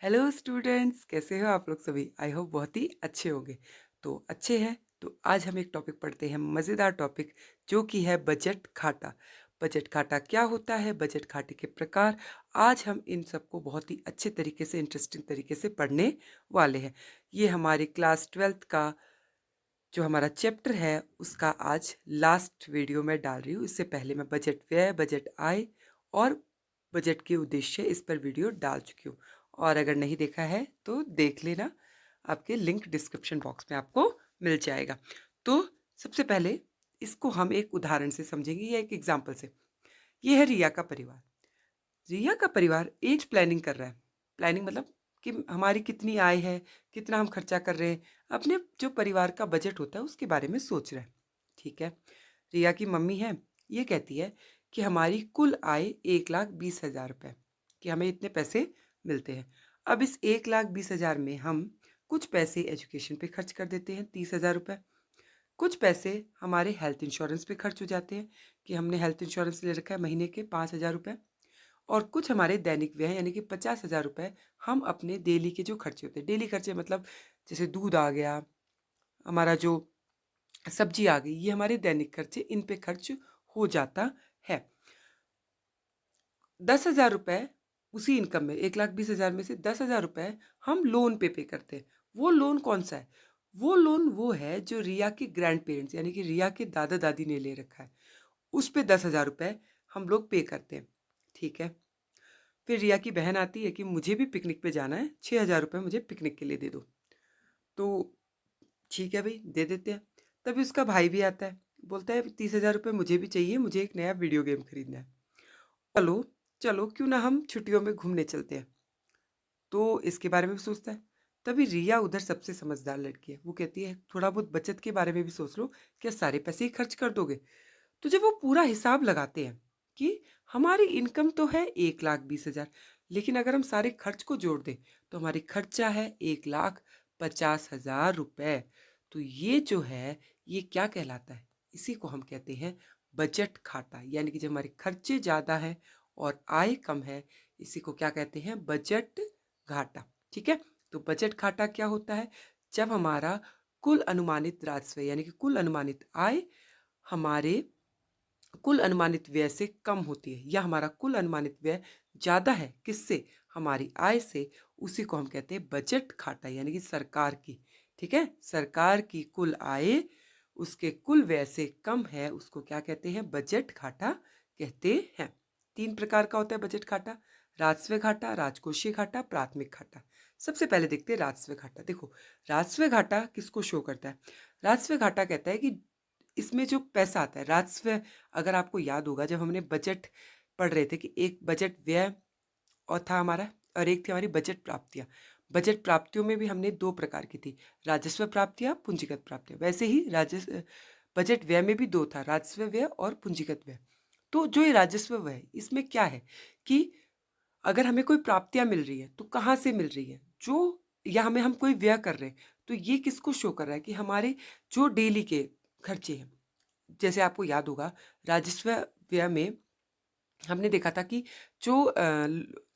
Hello students, कैसे हो आप लोग सभी? आई होप बहुत ही अच्छे होंगे। तो अच्छे हैं तो आज हम एक टॉपिक पढ़ते हैं, मज़ेदार टॉपिक, जो कि है बजट घाटा। बजट घाटा क्या होता है, बजट घाटे के प्रकार। आज हम इन सबको बहुत ही अच्छे तरीके से, इंटरेस्टिंग तरीके से पढ़ने वाले हैं। ये हमारी क्लास 12th का जो हमारा चैप्टर है उसका आज लास्ट वीडियो मैं डाल रही हूँ। इससे पहले मैं बजट व्यय, बजट आय और बजट के उद्देश्य इस पर वीडियो डाल चुकी हूँ। और अगर नहीं देखा है तो देख लेना, आपके लिंक डिस्क्रिप्शन बॉक्स में आपको मिल जाएगा। तो सबसे पहले इसको हम एक उदाहरण से समझेंगे या एक एग्जाम्पल से। ये है रिया का परिवार। रिया का परिवार एज प्लानिंग कर रहा है। प्लानिंग मतलब कि हमारी कितनी आय है, कितना हम खर्चा कर रहे हैं, अपने जो परिवार का बजट होता है उसके बारे में सोच रहे हैं। ठीक है। रिया की मम्मी है, ये कहती है कि हमारी कुल आय 1,20,000 रुपये, कि हमें इतने पैसे मिलते हैं। अब इस 1,20,000 में हम कुछ पैसे एजुकेशन पे खर्च कर देते हैं, 30,000 रुपये। कुछ पैसे हमारे हेल्थ इंश्योरेंस पे खर्च हो जाते हैं, कि हमने हेल्थ इंश्योरेंस ले रखा है महीने के 5,000 रुपये। और कुछ हमारे दैनिक व्यय यानी कि 50,000 रुपये हम अपने डेली के जो खर्चे होते हैं, डेली खर्चे मतलब जैसे दूध आ गया, हमारा जो सब्जी आ गई, ये हमारे दैनिक खर्चे, इन पे खर्च हो जाता है। 10,000 रुपये उसी इनकम में, 1,20,000 में से 10,000 रुपये हम लोन पे करते हैं। वो लोन कौन सा है? वो लोन वो है जो रिया के ग्रैंड पेरेंट्स यानी कि रिया के दादा दादी ने ले रखा है। उस पे 10,000 रुपये हम लोग पे करते हैं। ठीक है। फिर रिया की बहन आती है कि मुझे भी पिकनिक पे जाना है, 6,000 रुपये मुझे पिकनिक के लिए दे दो। तो ठीक है भाई, दे देते हैं। तभी उसका भाई भी आता है, बोलता है 30,000 रुपये मुझे भी चाहिए, मुझे एक नया वीडियो गेम खरीदना है। चलो, चलो क्यों ना हम छुट्टियों में घूमने चलते हैं। तो इसके बारे में भी सोचता है। तभी रिया उधर सबसे समझदार लड़की है, वो कहती है थोड़ा बहुत बचत के बारे में भी सोच लो, क्या सारे पैसे ही खर्च कर दोगे? तो जब वो पूरा हिसाब लगाते हैं कि हमारी इनकम तो है 1,20,000, लेकिन अगर हम सारे खर्च को जोड़ दें तो हमारी खर्चा है 1,50,000 रुपये। तो ये जो है, ये क्या कहलाता है? इसी को हम कहते हैं बजट घाटा। यानी कि जब हमारे खर्चे ज़्यादा हैं और आय कम है, इसी को क्या कहते हैं? बजट घाटा। ठीक है। तो बजट घाटा क्या होता है? जब हमारा कुल अनुमानित राजस्व यानी कि कुल अनुमानित आय हमारे कुल अनुमानित व्यय से कम होती है, या हमारा कुल अनुमानित व्यय ज़्यादा है किससे? हमारी आय से। उसी को हम कहते हैं बजट घाटा, यानी कि सरकार की। ठीक है। सरकार की कुल आय उसके कुल व्यय से कम है, उसको क्या कहते हैं? बजट घाटा कहते हैं। 3 प्रकार का होता है बजट घाटा: राजस्व घाटा, राजकोषीय घाटा, प्राथमिक घाटा। सबसे पहले देखते हैं राजस्व घाटा। देखो, राजस्व घाटा किसको शो करता है? राजस्व घाटा कहता है कि इसमें जो पैसा आता है राजस्व, अगर आपको याद होगा जब हमने बजट पढ़ रहे थे कि एक बजट व्यय और था हमारा, और एक थी हमारी बजट प्राप्तियां। बजट प्राप्तियों में भी हमने 2 प्रकार की थी, राजस्व प्राप्तियां, पूंजीगत प्राप्तियां। वैसे ही राजस्व बजट व्यय में भी 2 था, राजस्व व्यय और पूंजीगत व्यय। तो जो ये राजस्व व्यय, इसमें क्या है कि अगर हमें कोई प्राप्तियां मिल रही है तो कहाँ से मिल रही है, जो, या हमें हम कोई व्यय कर रहे हैं, तो ये किसको शो कर रहा है? कि हमारे जो डेली के खर्चे हैं। जैसे आपको याद होगा, राजस्व व्यय में हमने देखा था कि जो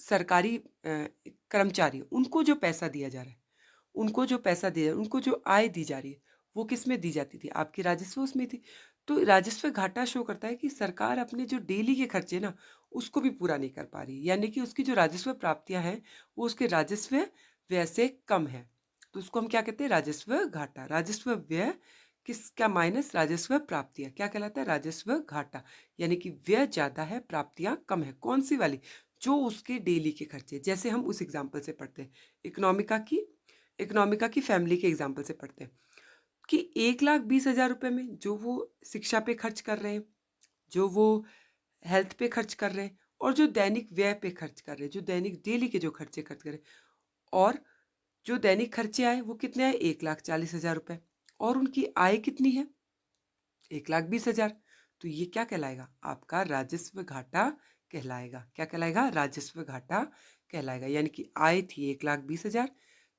सरकारी कर्मचारी उनको जो पैसा दिया जा रहा है, उनको जो पैसा दिया, उनको जो आय दी जा रही है, वो किस में दी जाती थी? आपकी राजस्व उसमें थी। तो राजस्व घाटा शो करता है कि सरकार अपने जो डेली के खर्चे ना, उसको भी पूरा नहीं कर पा रही, यानी कि उसकी जो राजस्व प्राप्तियां हैं वो उसके राजस्व व्यय से कम है। तो उसको हम क्या कहते हैं? राजस्व घाटा। राजस्व व्यय किसका माइनस राजस्व प्राप्तियां, क्या कहलाता है? राजस्व घाटा। यानी कि व्यय ज्यादा है, प्राप्तियां कम है। कौन सी वाली? जो उसके डेली के खर्चे। जैसे हम उस एग्जाम्पल से पढ़ते हैं, इकोनॉमिका की फैमिली के एग्जाम्पल से पढ़ते हैं कि 1,20,000 रुपये में जो वो शिक्षा पे खर्च कर रहे हैं, जो वो हेल्थ पे खर्च कर रहे हैं, और जो दैनिक व्यय पे खर्च कर रहे हैं, जो दैनिक डेली के जो खर्चे खर्च कर रहे हैं, और जो दैनिक खर्चे आए वो कितने आए? 1,40,000 रुपये। और उनकी आय कितनी है? 1,20,000। तो ये क्या कहलाएगा? आपका राजस्व घाटा कहलाएगा। क्या कहलाएगा? राजस्व घाटा कहलाएगा। यानी कि आय थी 1,20,000,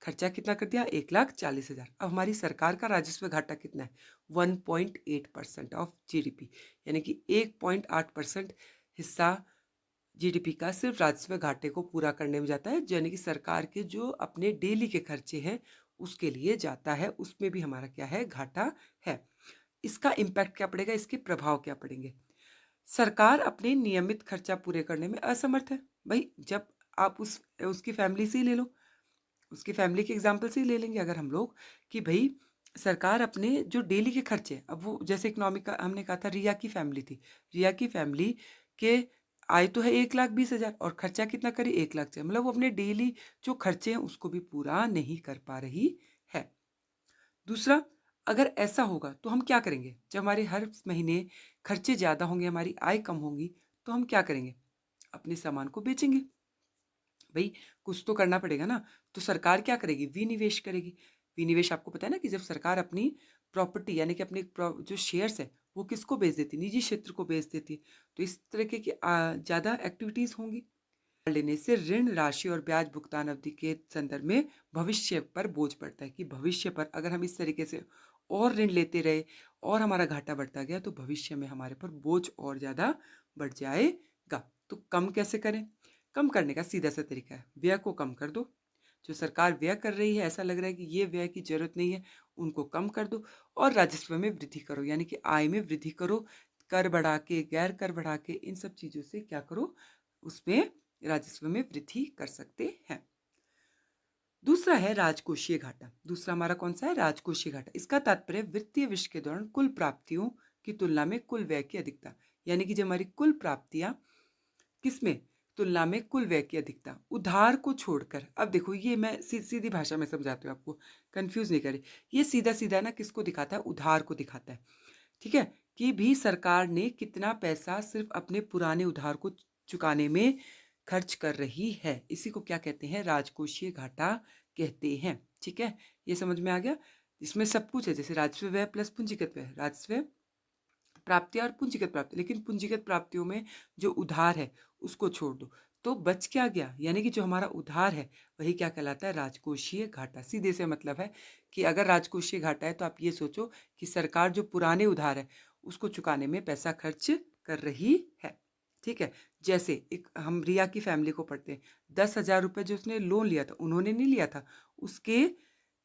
खर्चा कितना कर दिया? 1,40,000। अब हमारी सरकार का राजस्व घाटा कितना है? 1.8% ऑफ जीडीपी, यानी कि 1.8% हिस्सा जीडीपी का सिर्फ राजस्व घाटे को पूरा करने में जाता है, यानी कि सरकार के जो अपने डेली के खर्चे हैं उसके लिए जाता है, उसमें भी हमारा क्या है, घाटा है। इसका इम्पैक्ट क्या पड़ेगा, इसके प्रभाव क्या पड़ेंगे। सरकार अपने नियमित खर्चा पूरे करने में असमर्थ है। भाई जब आप उसकी फैमिली से ही ले लो, उसकी फैमिली के एग्जाम्पल से ही ले लेंगे अगर हम लोग, कि भाई सरकार अपने जो डेली के खर्चे, अब वो जैसे इकोनॉमिक का हमने कहा था, रिया की फैमिली थी, रिया की फैमिली के आय तो है 1,20,000 और खर्चा कितना करी, 1,00,000 से, मतलब वो अपने डेली जो खर्चे हैं उसको भी पूरा नहीं कर पा रही है। दूसरा, अगर ऐसा होगा तो हम क्या करेंगे, जब हमारे हर महीने खर्चे ज़्यादा होंगे, हमारी आय कम होंगी, तो हम क्या करेंगे, अपने सामान को बेचेंगे। भाई कुछ तो करना पड़ेगा ना, तो सरकार क्या करेगी, विनिवेश करेगी। विनिवेश आपको पता है ना कि जब सरकार अपनी प्रॉपर्टी यानी कि अपने जो शेयर्स है वो किसको बेच देती, निजी क्षेत्र को बेच देती है, तो इस तरीके की ज़्यादा एक्टिविटीज़ होंगी। लेने से ऋण राशि और ब्याज भुगतान अवधि के संदर्भ में भविष्य पर बोझ पड़ता है, कि भविष्य पर अगर हम इस तरीके से और ऋण लेते रहे और हमारा घाटा बढ़ता गया तो भविष्य में हमारे पर बोझ और ज़्यादा बढ़ जाएगा। तो कम कैसे करें, कम करने का सीधा सा तरीका है, व्यय को कम कर दो। जो सरकार व्यय कर रही है, ऐसा लग रहा है कि ये व्यय की जरूरत नहीं है, उनको कम कर दो और राजस्व में वृद्धि करो, यानी कि आय में वृद्धि करो। कर बढ़ा के, गैर कर बढ़ा के, इन सब चीज़ों से क्या करो, उसमें राजस्व में वृद्धि कर सकते हैं। दूसरा है राजकोषीय घाटा। दूसरा हमारा कौन सा है, राजकोषीय घाटा। इसका तात्पर्य वित्तीय वर्ष के दौरान कुल प्राप्तियों की तुलना में कुल व्यय की अधिकता, यानी कि जो हमारी कुल प्राप्तियां किसमें, तुलना में कुल व्यय की अधिकता, उधार को छोड़कर। अब देखो ये मैं सीधी भाषा में समझाती हूँ आपको, कंफ्यूज नहीं करे। ये सीधा सीधा ना किसको दिखाता है, उधार को दिखाता है। ठीक है, कि भी सरकार ने कितना पैसा सिर्फ अपने पुराने उधार को चुकाने में खर्च कर रही है, इसी को क्या कहते हैं, राजकोषीय घाटा कहते हैं। ठीक है, ये समझ में आ गया। इसमें सब कुछ है, जैसे राजस्व व्यय प्लस पूंजीगत व्यय, राजस्व प्राप्तियां और पूंजीगत प्राप्ति, लेकिन पूंजीगत प्राप्तियों में जो उधार है उसको छोड़ दो तो बच क्या गया, यानी कि जो हमारा उधार है वही क्या कहलाता है, राजकोषीय घाटा। सीधे से मतलब है कि अगर राजकोषीय घाटा है तो आप ये सोचो कि सरकार जो पुराने उधार है उसको चुकाने में पैसा खर्च कर रही है। ठीक है, जैसे एक हम रिया की फैमिली को पढ़ते हैं, 10,000 रुपये जो उसने लोन लिया था, उन्होंने नहीं लिया था, उसके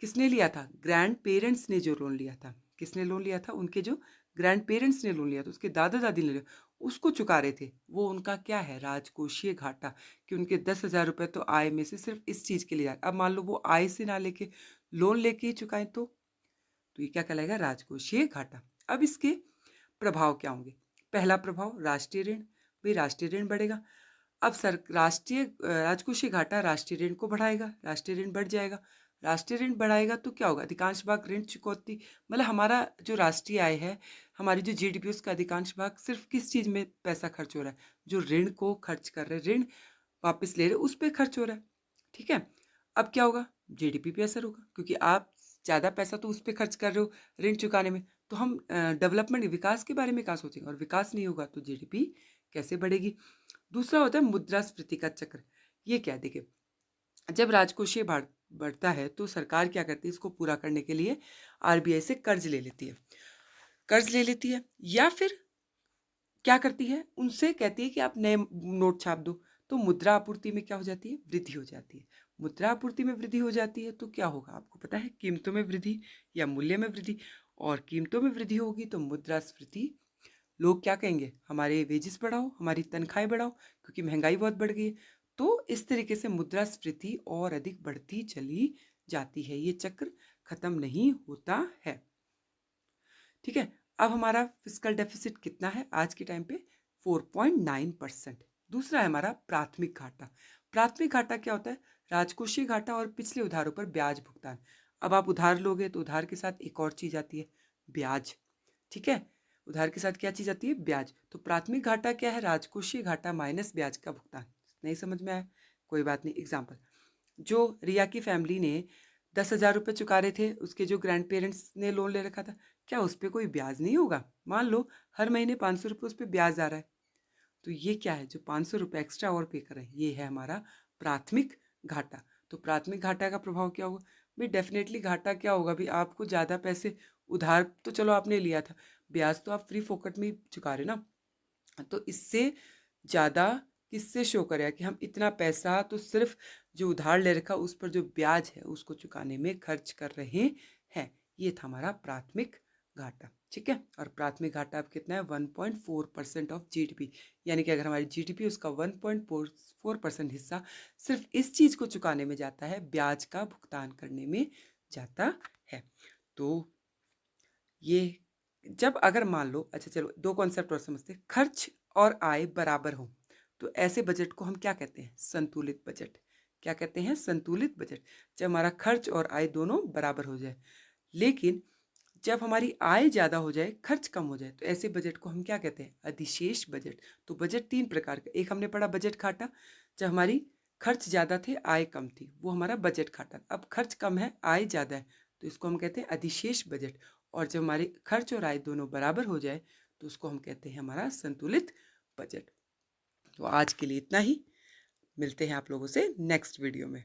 किसने लिया था, ग्रैंड पेरेंट्स ने जो लोन लिया था, किसने लोन लिया था, उनके जो ग्रैंड पेरेंट्स ने लोन लिया था, उसके दादा दादी ने लिया, उसको चुका रहे थे, वो उनका क्या है, राजकोषीय घाटा। कि उनके 10,000 रुपये तो आय में से सिर्फ इस चीज़ के लिए अब मान लो वो आय से ना लेके लोन लेके ही चुकाएं तो ये क्या कहलाएगा, राजकोषीय घाटा। अब इसके प्रभाव क्या होंगे। पहला प्रभाव राष्ट्रीय ऋण, भाई राष्ट्रीय ऋण बढ़ेगा। अब राजकोषीय घाटा राष्ट्रीय ऋण को बढ़ाएगा, राष्ट्रीय ऋण बढ़ जाएगा। राष्ट्रीय ऋण बढ़ाएगा तो क्या होगा, अधिकांश भाग ऋण चुकौती, मतलब हमारा जो राष्ट्रीय आय है, हमारी जो जीडीपी, उसका अधिकांश भाग सिर्फ किस चीज़ में पैसा खर्च हो रहा है, जो ऋण को खर्च कर रहे, ऋण वापस ले रहे, उस पर खर्च हो रहा है। ठीक है, अब क्या होगा, जीडीपी पे असर होगा, क्योंकि आप ज़्यादा पैसा तो उस पर खर्च कर रहे हो ऋण चुकाने में, तो हम डेवलपमेंट, विकास के बारे में क्या सोचेंगे, और विकास नहीं होगा तो जीडीपी कैसे बढ़ेगी। दूसरा होता है मुद्रास्फीति का चक्र। ये क्या, देखिए जब राजकोषीय बढ़ता है तो सरकार क्या करती है, इसको पूरा करने के लिए आरबीआई से कर्ज ले लेती है, कर्ज ले लेती है, या फिर क्या करती है, उनसे कहती है कि आप नए नोट छाप दो, तो मुद्रा आपूर्ति में क्या हो जाती है, वृद्धि हो जाती है। मुद्रा आपूर्ति में वृद्धि हो जाती है तो क्या होगा, आपको पता है, कीमतों में वृद्धि या मूल्य में वृद्धि, और कीमतों में वृद्धि होगी तो मुद्रास्फीति। लोग क्या कहेंगे, हमारे वेजेस बढ़ाओ, हमारी तनख्वाहें बढ़ाओ, क्योंकि महंगाई बहुत बढ़ गई है। तो इस तरीके से मुद्रास्फीति और अधिक बढ़ती चली जाती है, ये चक्र खत्म नहीं होता है। ठीक है, अब हमारा फिस्कल डेफिसिट कितना है आज के टाइम पे, 4.9%। दूसरा है हमारा प्राथमिक घाटा। प्राथमिक घाटा क्या होता है, राजकोषीय घाटा और पिछले उधारों पर ब्याज भुगतान। अब आप उधार लोगे तो उधार के साथ एक और चीज आती है, ब्याज। ठीक है, उधार के साथ क्या चीज आती है, ब्याज। तो प्राथमिक घाटा क्या है, राजकोषीय घाटा माइनस ब्याज का भुगतान। नहीं समझ में आया, कोई बात नहीं। एग्जाम्पल, जो रिया की फैमिली ने 10,000 रुपये चुका रहे थे, उसके जो ग्रैंड पेरेंट्स ने लोन ले रखा था, क्या उस पर कोई ब्याज नहीं होगा, मान लो हर महीने 500 रुपये उस पर ब्याज आ रहा है, तो ये क्या है, जो 500 रुपये एक्स्ट्रा और पे कर रहे हैं, ये है हमारा प्राथमिक घाटा। तो प्राथमिक घाटा का प्रभाव क्या होगा, भाई डेफिनेटली घाटा क्या होगा, भाई आपको ज़्यादा पैसे उधार तो चलो आपने लिया था, ब्याज तो आप फ्री फोकट में ही चुका रहे ना, तो इससे ज़्यादा किससे शो करेगा कि हम इतना पैसा तो सिर्फ जो उधार ले रखा उस पर जो ब्याज है उसको चुकाने में खर्च कर रहे हैं। ये था हमारा प्राथमिक घाटा। ठीक है, और प्राथमिक घाटा अब कितना है 1.4% ऑफ जीडीपी, यानी कि अगर हमारी जीडीपी उसका 1.4% हिस्सा सिर्फ इस चीज को चुकाने में जाता है, ब्याज का भुगतान करने में जाता है। तो ये जब अगर मान लो, अच्छा चलो दो कॉन्सेप्ट और समझते हैं। खर्च और आय बराबर हो तो ऐसे बजट को हम क्या कहते हैं? संतुलित बजट। क्या कहते हैं? संतुलित बजट। जब हमारा खर्च और आय दोनों बराबर हो जाए। लेकिन जब हमारी आय ज्यादा हो जाए, खर्च कम हो जाए, तो ऐसे बजट को हम क्या कहते हैं? अधिशेष बजट। तो बजट तीन प्रकार का, एक हमने पढ़ा बजट घाटा, जब हमारी खर्च ज्यादा थे आय कम थी, वो हमारा बजट घाटा। अब खर्च कम है आय ज्यादा है, तो इसको हम कहते हैं अधिशेष बजट। और जब हमारे खर्च और आय दोनों बराबर हो जाए तो उसको हम कहते हैं हमारा संतुलित बजट। तो आज के लिए इतना ही, मिलते हैं आप लोगों से नेक्स्ट वीडियो में।